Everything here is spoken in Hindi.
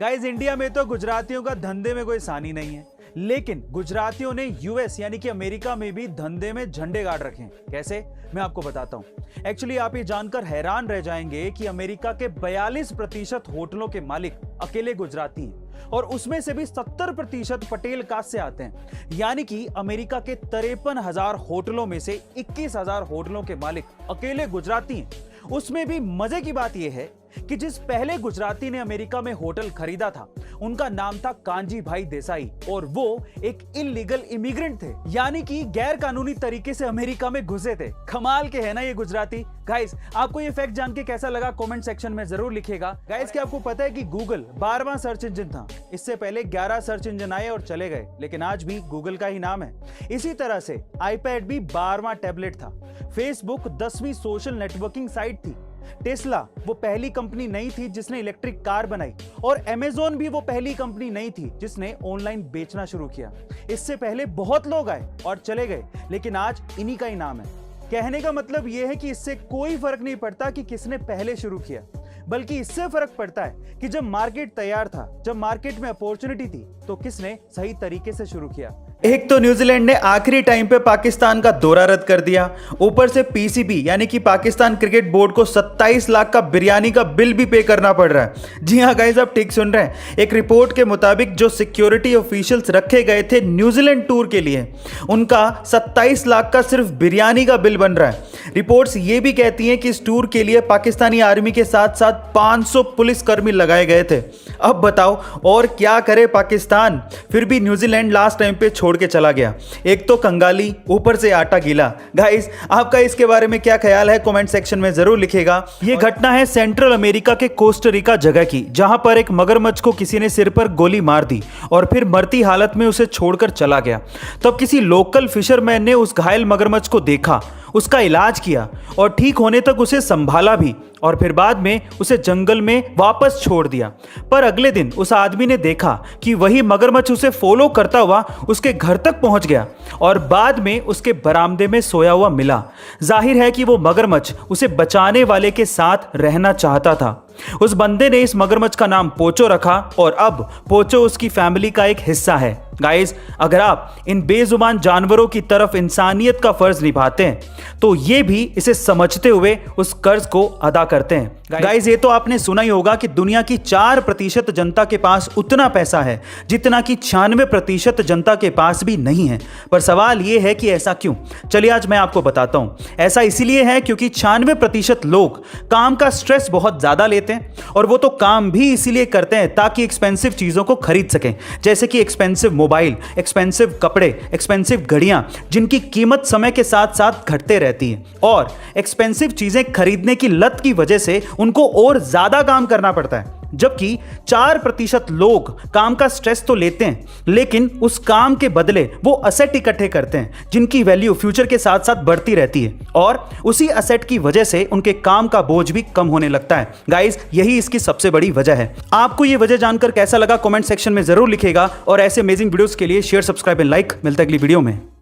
गाइस, इंडिया में तो गुजरातियों का धंधे में कोई सानी नहीं है, लेकिन गुजरातियों ने यूएस यानी कि अमेरिका में भी धंधे में झंडे गाड़ रखे हैं। कैसे, मैं आपको बताता हूं। एक्चुअली आप ये जानकर हैरान रह जाएंगे कि अमेरिका के 42% होटलों के मालिक अकेले गुजराती हैं और उसमें से भी 70% पटेल कास्ट से आते हैं। यानी कि अमेरिका के 53,000 होटलों में से 21,000 होटलों के मालिक अकेले गुजराती हैं। उसमें भी मजे की बात यह है कि जिस पहले गुजराती ने अमेरिका में होटल खरीदा था, उनका नाम था कांजी भाई देसाई और वो एक इलीगल इमिग्रेंट थे, यानी कि गैर कानूनी तरीके से अमेरिका में घुसे थे। कमाल के है ना ये गुजराती। गाइस, आपको ये फैक्ट जान के कैसा लगा कमेंट सेक्शन में जरूर लिखिएगा। गाइस, क्या आपको पता है कि गूगल 12वां सर्च इंजन था? इससे पहले 11 सर्च इंजन आए और चले गए, लेकिन आज भी गूगल का ही नाम है। इसी तरह से आईपैड भी 12वां टैबलेट था। फेसबुक 10वीं सोशल नेटवर्किंग साइट थी। टेस्ला वो पहली कंपनी नहीं थी जिसने इलेक्ट्रिक कार बनाई और अमेज़न भी वो पहली कंपनी नहीं थी जिसने ऑनलाइन बेचना शुरू किया। इससे पहले बहुत लोग आए और चले गए, लेकिन आज इन्हीं का ही नाम है। कहने का मतलब यह है कि इससे कोई फर्क नहीं पड़ता कि किसने पहले शुरू किया, बल्कि इससे फर्क पड़ता है कि जब मार्केट तैयार था, जब मार्केट में अपॉर्चुनिटी थी, तो किसने सही तरीके से शुरू किया। एक तो न्यूजीलैंड ने आखिरी टाइम पे पाकिस्तान का दौरा रद्द कर दिया, ऊपर से पीसीबी यानी कि पाकिस्तान क्रिकेट बोर्ड को 27 लाख का बिरयानी का बिल भी पे करना पड़ रहा है। जी हाँ गाइस, आप ठीक सुन रहे हैं। एक रिपोर्ट के मुताबिक जो सिक्योरिटी ऑफिशियल्स रखे गए थे न्यूजीलैंड टूर के लिए, उनका 27 लाख का सिर्फ बिरयानी का बिल बन रहा है। रिपोर्ट्स ये भी कहती हैं कि इस टूर के लिए पाकिस्तानी आर्मी के साथ साथ 500 पुलिसकर्मी लगाए गए थे। अब बताओ और क्या करे पाकिस्तान। फिर भी न्यूजीलैंड लास्ट टाइम पे छोड़ के चला गया। एक तो कंगाली, ऊपर से आटा गीला। गाइस, आपका इसके बारे में क्या ख्याल है कमेंट सेक्शन में जरूर लिखिएगा। ये घटना है सेंट्रल अमेरिका के कोस्टारिका जगह की, जहां पर एक मगरमच्छ को किसी ने सिर पर गोली मार दी और फिर मरती हालत में उसे छोड़कर चला गया। तब किसी लोकल फिशरमैन ने उस घायल मगरमच्छ को देखा, उसका इलाज किया और ठीक होने तक उसे संभाला भी और फिर बाद में उसे जंगल में वापस छोड़ दिया। पर अगले दिन उस आदमी ने देखा कि वही मगरमच्छ उसे फॉलो करता हुआ उसके घर तक पहुंच गया और बाद में उसके बरामदे में सोया हुआ मिला। जाहिर है कि वो मगरमच्छ उसे बचाने वाले के साथ रहना चाहता था। उस बंदे ने इस मगरमच्छ का नाम पोचो रखा और अब पोचो उसकी फैमिली का एक हिस्सा है। गाइस, अगर आप इन बेजुबान जानवरों की तरफ इंसानियत का फर्ज निभाते हैं, तो ये भी इसे समझते हुए उस कर्ज को अदा करते हैं। गाइस, ये तो आपने सुना ही होगा कि दुनिया की 4% जनता के पास उतना पैसा है जितना कि 96% जनता के पास भी नहीं है। पर सवाल ये है कि ऐसा क्यों? चलिए आज मैं आपको बताता हूं। ऐसा इसीलिए है क्योंकि 96% लोग काम का स्ट्रेस बहुत ज्यादा लेते हैं और वो तो काम भी इसीलिए करते हैं ताकि एक्सपेंसिव चीजों को खरीद सकें, जैसे कि एक्सपेंसिव मोबाइल, एक्सपेंसिव कपड़े, एक्सपेंसिव घड़ियां जिनकी कीमत समय के साथ साथ घटते रहती है। और एक्सपेंसिव चीजें खरीदने की लत की वजह से उनको और ज्यादा काम करना पड़ता है। जबकि 4% लोग काम का स्ट्रेस तो लेते हैं, लेकिन उस काम के बदले वो असेट इकट्ठे करते हैं जिनकी वैल्यू फ्यूचर के साथ साथ बढ़ती रहती है और उसी असेट की वजह से उनके काम का बोझ भी कम होने लगता है। गाइस, यही इसकी सबसे बड़ी वजह है। आपको ये वजह जानकर कैसा लगा कमेंट सेक्शन में जरूर लिखिएगा और ऐसे अमेजिंग वीडियोस के लिए शेयर, सब्सक्राइब एंड लाइक। मिलता है अगली वीडियो में।